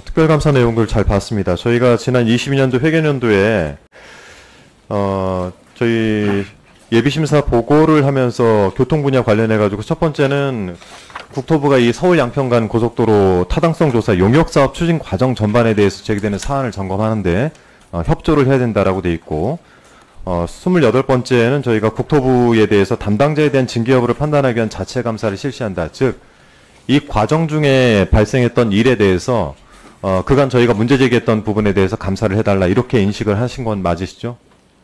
특별감사 내용들 잘 봤습니다. 저희가 지난 22년도 회계연도에 저희 예비심사 보고를 하면서 교통 분야 관련해가지고 첫 번째는 국토부가 이 서울 양평간 고속도로 타당성 조사 용역사업 추진 과정 전반에 대해서 제기되는 사안을 점검하는데 협조를 해야 된다라고 돼 있고 28번째는 저희가 국토부에 대해서 담당자에 대한 징계 여부를 판단하기 위한 자체 감사를 실시한다. 즉, 이 과정 중에 발생했던 일에 대해서 그간 저희가 문제 제기했던 부분에 대해서 감사를 해달라 이렇게 인식을 하신 건 맞으시죠?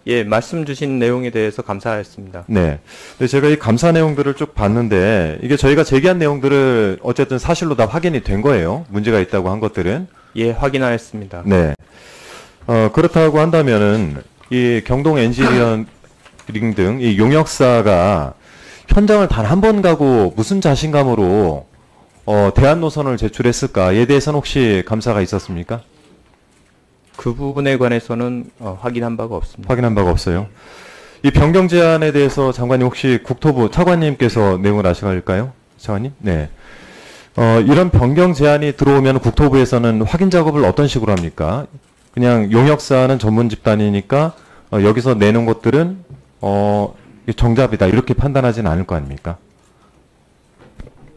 예, 말씀 주신 내용에 대해서 감사했습니다. 네. 근데 제가 이 감사 내용들을 쭉 봤는데 이게 저희가 제기한 내용들을 어쨌든 사실로 다 확인이 된 거예요. 문제가 있다고 한 것들은. 예, 확인하였습니다. 네. 그렇다고 한다면은 이 경동 엔지니어링 등 이 용역사가 현장을 단 한 번 가고 무슨 자신감으로 대안 노선을 제출했을까에 대해서는 혹시 감사가 있었습니까? 그 부분에 관해서는 확인한 바가 없습니다. 확인한 바가 없어요. 이 변경 제안에 대해서 장관님 혹시 국토부 차관님께서 내용을 아실까요? 차관님? 네. 이런 변경 제안이 들어오면 국토부에서는 확인 작업을 어떤 식으로 합니까? 그냥 용역사는 전문 집단이니까 여기서 내는 것들은 정답이다 이렇게 판단하지는 않을 거 아닙니까?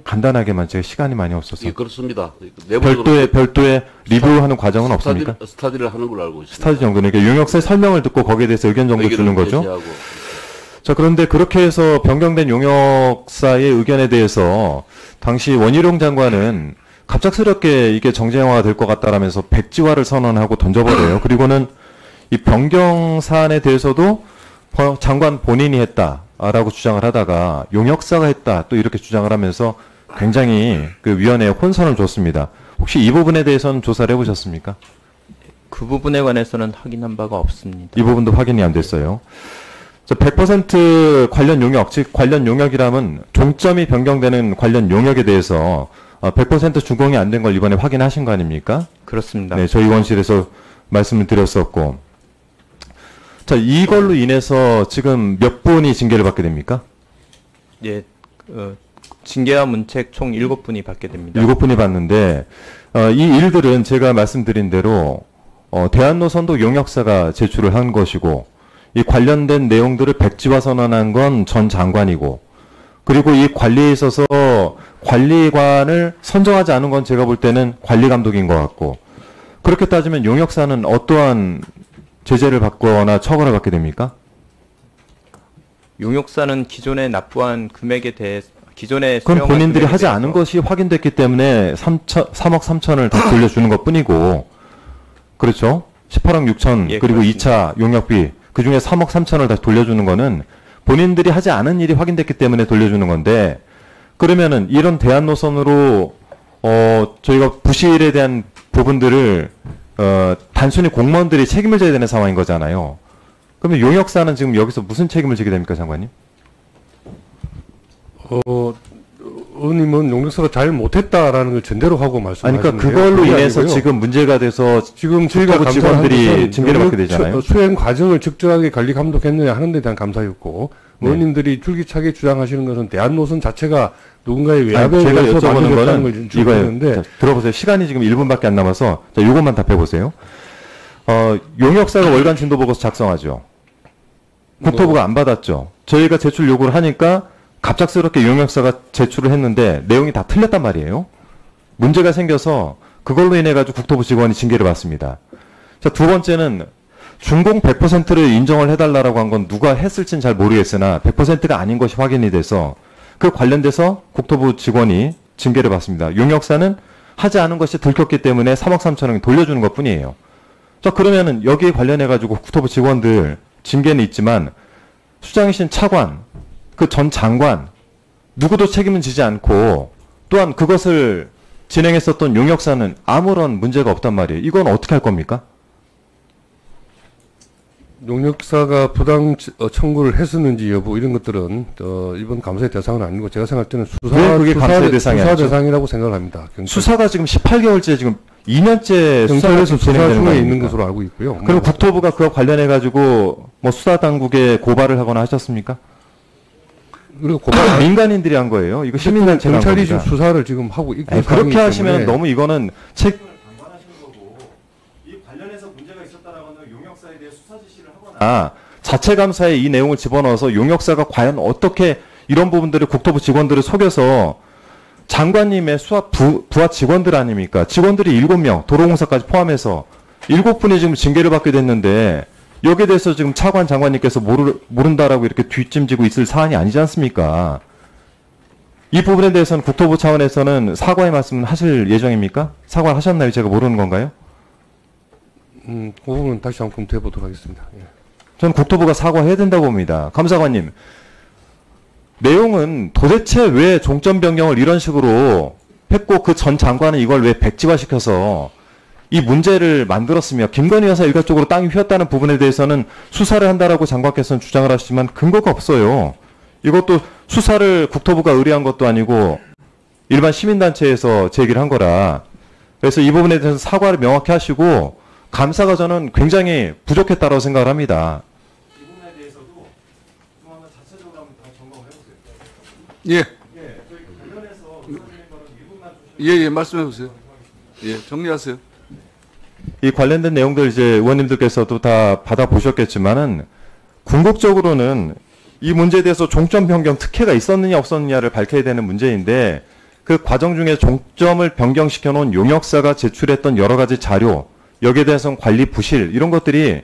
간단하게만 제가 시간이 많이 없어서. 예, 그렇습니다. 별도의 리뷰하는 과정은 없습니까? 스타디를 하는 걸로 알고 있습니다. 스타디 정도는 그러니까 용역사의 설명을 듣고 거기에 대해서 의견 정도 주는 거죠. 제시하고. 자, 그런데 그렇게 해서 변경된 용역사의 의견에 대해서 당시 원희룡 장관은 갑작스럽게 이게 정쟁화가 될 것 같다라면서 백지화를 선언하고 던져버려요. 그리고는 이 변경 사안에 대해서도 장관 본인이 했다라고 주장을 하다가 용역사가 했다 또 이렇게 주장을 하면서 굉장히 그 위원회에 혼선을 줬습니다. 혹시 이 부분에 대해서는 조사를 해보셨습니까? 그 부분에 관해서는 확인한 바가 없습니다. 이 부분도 확인이 안 됐어요. 100% 관련 용역, 즉 관련 용역이라면 종점이 변경되는 관련 용역에 대해서 100% 준공이 안 된 걸 이번에 확인하신 거 아닙니까? 그렇습니다. 네, 저희 의원실에서 말씀을 드렸었고. 자, 이걸로 인해서 지금 몇 분이 징계를 받게 됩니까? 예, 징계와 문책 총 7분이 받게 됩니다. 7분이 받는데, 이 일들은 제가 말씀드린 대로, 대한노선도 용역사가 제출을 한 것이고, 이 관련된 내용들을 백지화 선언한 건 전 장관이고, 그리고 이 관리에 있어서 관리관을 선정하지 않은 건 제가 볼 때는 관리감독인 것 같고, 그렇게 따지면 용역사는 어떠한 제재를 받거나 처벌을 받게 됩니까? 용역사는 기존에 납부한 금액에 대해 기존에 그건 본인들이 하지 않은 것이 확인됐기 때문에 3억 3천을 다 돌려주는 것 뿐이고, 그렇죠? 18억 6천, 예, 그리고 그렇습니다. 2차 용역비, 그 중에 3억 3천을 다시 돌려주는 거는 본인들이 하지 않은 일이 확인됐기 때문에 돌려주는 건데, 그러면은 이런 대안 노선으로, 저희가 부실에 대한 부분들을, 단순히 공무원들이 책임을 져야 되는 상황인 거잖아요. 그러면 용역사는 지금 여기서 무슨 책임을 지게 됩니까, 장관님? 의원님은 용역사가 잘 못했다라는 걸 전제로 하고 말씀하시는 그러니까 그걸로 인해서 지금 문제가 돼서 지금 저희가 감사한 직원들이 것은 징계를 받게 되잖아요. 수행 과정을 적절하게 관리 감독했느냐 하는 데 대한 감사였고, 네. 의원님들이 줄기차게 주장하시는 것은 대한노선 자체가 누군가의 외압에 제가 의해서 여쭤보는 만들었다는 거는 걸 이거예요. 주장하는데, 자, 들어보세요. 시간이 지금 1분밖에 안 남아서 자, 요것만 답해보세요. 용역사가 월간 진도 보고서 작성하죠. 국토부가 안 받았죠. 저희가 제출 요구를 하니까 갑작스럽게 용역사가 제출을 했는데 내용이 다 틀렸단 말이에요. 문제가 생겨서 그걸로 인해 가지고 국토부 직원이 징계를 받습니다. 자, 두 번째는 준공 100%를 인정을 해달라고 한 건 누가 했을지는 잘 모르겠으나 100%가 아닌 것이 확인이 돼서 그 관련돼서 국토부 직원이 징계를 받습니다. 용역사는 하지 않은 것이 들켰기 때문에 3억 3천원 돌려주는 것 뿐이에요. 자, 그러면은 여기에 관련해 가지고 국토부 직원들 징계는 있지만 수장이신 차관, 그 전 장관 누구도 책임은 지지 않고 또한 그것을 진행했었던 용역사는 아무런 문제가 없단 말이에요. 이건 어떻게 할 겁니까? 용역사가 부당 청구를 했었는지 여부 이런 것들은 이번 감사의 대상은 아니고 제가 생각할 때는 왜 그게 감사의 대상이 수사 아니죠? 대상이라고 생각을 합니다. 수사가 지금 18개월째 지금 2년째 경찰에서 수사 진행되는 거 중에 있는 아닙니까? 것으로 알고 있고요. 그리고 국토부가 그와 관련해 가지고 뭐 수사 당국에 고발을 하거나 하셨습니까? 그리고 고발 민간인들이 한 거예요. 이거 시민단체가 한 경찰이 겁니다. 지금 수사를 지금 하고 있고 아니, 그렇게 하시면 너무 이거는 자체 감사에 이 내용을 집어넣어서 용역사가 과연 어떻게 이런 부분들을 국토부 직원들을 속여서 장관님의 부하 직원들 아닙니까? 직원들이 7명, 도로공사까지 포함해서 7분이 지금 징계를 받게 됐는데 여기에 대해서 지금 차관 장관님께서 모른다라고 이렇게 뒷짐지고 있을 사안이 아니지 않습니까? 이 부분에 대해서는 국토부 차원에서는 사과의 말씀은 하실 예정입니까? 사과하셨나요? 제가 모르는 건가요? 그 부분은 다시 한번 검토해 보도록 하겠습니다. 예. 저는 국토부가 사과해야 된다고 봅니다. 감사관님, 내용은 도대체 왜 종점 변경을 이런 식으로 했고 그 전 장관은 이걸 왜 백지화시켜서 이 문제를 만들었으며 김건희 여사 일가 쪽으로 땅이 휘었다는 부분에 대해서는 수사를 한다라고 장관께서는 주장을 하시지만 근거가 없어요. 이것도 수사를 국토부가 의뢰한 것도 아니고 일반 시민단체에서 제기를 한 거라. 그래서 이 부분에 대해서 사과를 명확히 하시고 감사가 저는 굉장히 부족했다고 생각을 합니다. 이 부분에 대해서도 좀 한번 자체적으로 한번 다 점검을 해보세요. 예. 예, 저희 관련해서 의사진행 거는 1분만 예, 예, 말씀해 보세요. 예, 정리하세요. 이 관련된 내용들 이제 의원님들께서도 다 받아보셨겠지만은 궁극적으로는 이 문제에 대해서 종점 변경 특혜가 있었느냐 없었느냐를 밝혀야 되는 문제인데 그 과정 중에 종점을 변경시켜 놓은 용역사가 제출했던 여러 가지 자료 여기에 대해서는 관리 부실 이런 것들이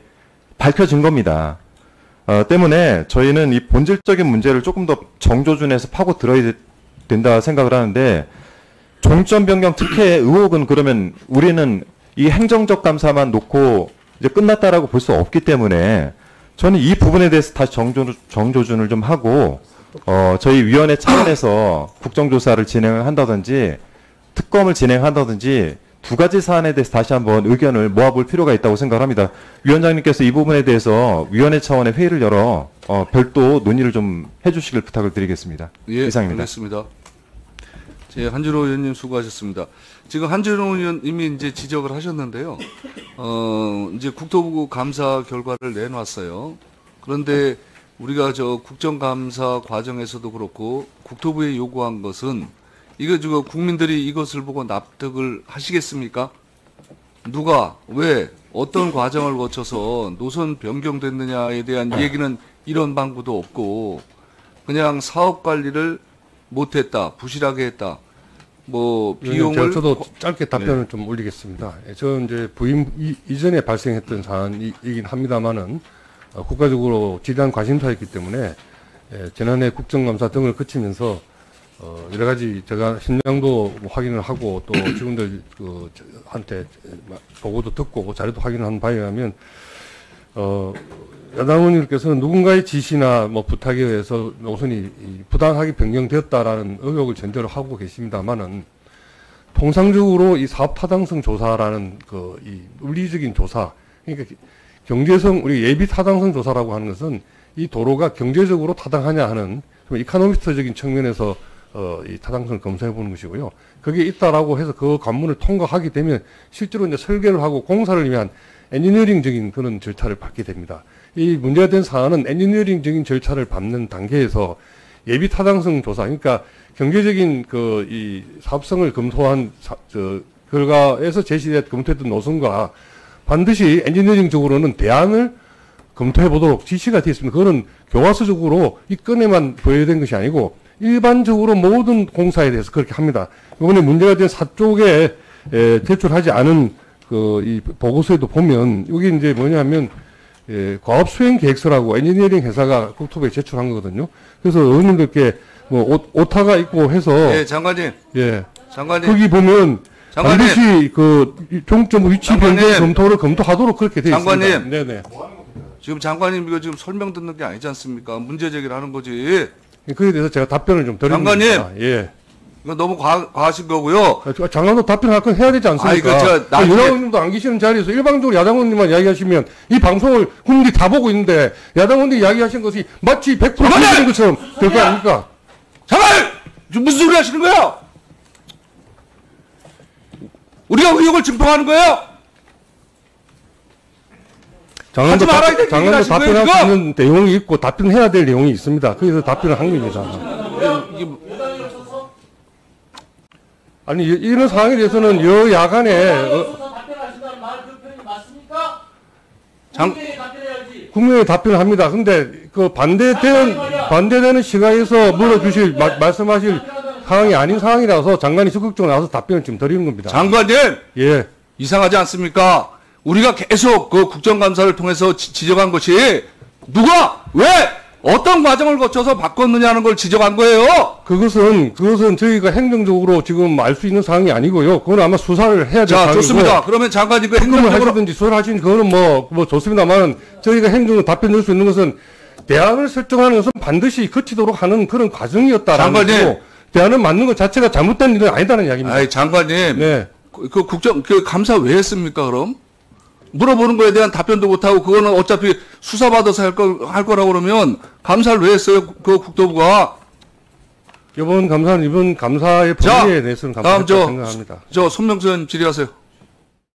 밝혀진 겁니다. 때문에 저희는 이 본질적인 문제를 조금 더 정조준해서 파고 들어야 된다 생각을 하는데 종점 변경 특혜의 의혹은 그러면 우리는 이 행정적 감사만 놓고 이제 끝났다라고 볼 수 없기 때문에 저는 이 부분에 대해서 다시 정조준을 좀 하고 저희 위원회 차원에서 국정조사를 진행을 한다든지 특검을 진행한다든지 두 가지 사안에 대해서 다시 한번 의견을 모아볼 필요가 있다고 생각합니다. 위원장님께서 이 부분에 대해서 위원회 차원의 회의를 열어 별도 논의를 좀 해주시길 부탁을 드리겠습니다. 예, 이상입니다. 알겠습니다. 제 한준호 의원님 수고하셨습니다. 지금 한준호 의원님이 이제 지적을 하셨는데요. 이제 국토부 감사 결과를 내놨어요. 그런데 우리가 저 국정감사 과정에서도 그렇고 국토부에 요구한 것은 이거 지금 국민들이 이것을 보고 납득을 하시겠습니까? 누가 왜 어떤 과정을 거쳐서 노선 변경됐느냐에 대한 얘기는 이런 방구도 없고 그냥 사업 관리를 못했다, 부실하게 했다. 뭐 비용을 저도 짧게 답변을 좀 올리겠습니다. 저는 이제 부임 이전에 발생했던 사안이긴 합니다만은 국가적으로 지대한 관심사였기 때문에 지난해 국정감사 등을 거치면서 여러 가지 제가 신장도 확인을 하고 또 직원들 한테 보고도 듣고 자료도 확인을 한 바에 의하면 야당 의원님께서는 누군가의 지시나 뭐 부탁에 의해서 노선이 부당하게 변경되었다라는 의혹을 전제로 하고 계십니다만은 통상적으로 이 사업 타당성 조사라는 이 물리적인 조사, 그러니까 경제성 우리 예비 타당성 조사라고 하는 것은 이 도로가 경제적으로 타당하냐 하는 좀 이코노미스트적인 측면에서 이 타당성을 검사해 보는 것이고요. 그게 있다라고 해서 그 관문을 통과하게 되면 실제로 이제 설계를 하고 공사를 위한 엔지니어링적인 그런 절차를 받게 됩니다. 이 문제가 된 사안은 엔지니어링적인 절차를 밟는 단계에서 예비 타당성 조사, 그러니까 경제적인 이 사업성을 검토한 결과에서 제시된 검토했던 노선과 반드시 엔지니어링적으로는 대안을 검토해 보도록 지시가 되어 있습니다. 그거는 교과서적으로 이 건에만 부여된 것이 아니고 일반적으로 모든 공사에 대해서 그렇게 합니다. 이번에 문제가 된 사쪽에 제출하지 않은 이 보고서에도 보면 여기 이제 뭐냐면 과업 수행 계획서라고 엔지니어링 회사가 국토부에 제출한 거거든요. 그래서 의원님들께 뭐 오타가 있고 해서 예, 장관님. 예. 장관님. 거기 보면 장관님. 반드시 종점 위치 장관님. 변경 검토를 검토하도록 그렇게 되어 있습니다. 장관님. 네네. 지금 장관님 이거 지금 설명 듣는 게 아니지 않습니까? 문제 제기를 하는 거지. 그에 대해서 제가 답변을 좀 드립니다. 장관님. 예. 이거 너무 과하신 거고요. 장관도 답변할 건 해야 되지 않습니까? 이거 나중에- 윤 의원님도 안 계시는 자리에서 일방적으로 야당 의원님만 이야기하시면 이 방송을 국민들이 다 보고 있는데 야당 의원님이 이야기하신 것이 마치 100% 틀린 것처럼 될 거 아닙니까? 장관! 지금 무슨 소리 하시는 거예요? 우리가 의혹을 증폭하는 거예요? 장관도, 하지 말아야 될 장관도 얘기를 하신 거예요, 답변할 수 지금? 있는 내용이 있고 답변해야 될 내용이 있습니다. 그래서 답변을 한 겁니다. 이게 아니 이런 상황에 대해서는 여야간에 답변하신다는 말그 표현이 맞습니까? 장- 국민에게 답변해야지. 국민이 답변을 합니다. 근데 그 반대되는 시각에서 물어주실 말씀하실 상황이 아닌 상황이라서 장관이 적극적으로 나와서 답변을 지금 드리는 겁니다. 장관님 예. 이상하지 않습니까? 우리가 계속 그 국정감사를 통해서 지적한 것이 누가 왜 어떤 과정을 거쳐서 바꿨느냐는 걸 지적한 거예요. 그것은 저희가 행정적으로 지금 알 수 있는 사항이 아니고요. 그건 아마 수사를 해야 될 자, 사항이고. 좋습니다. 그러면 장관님 그 특검을 행정적으로 하시든지 수사를 하시든지 그거는 뭐 좋습니다만 저희가 행정으로 답변 줄 수 있는 것은 대안을 설정하는 것은 반드시 거치도록 하는 그런 과정이었다라는 장관님. 거고 대안을 맞는 것 자체가 잘못된 일은 아니다는 이야기입니다. 아이 장관님 네. 그 감사 왜 했습니까 그럼? 물어보는 거에 대한 답변도 못하고 그거는 어차피 수사받아서 할 거라고 그러면 감사를 왜 했어요? 그 국토부가. 이번 감사의 자, 범위에 대해서는 다음 감사했다고 저 생각합니다. 손명수 의원 질의하세요.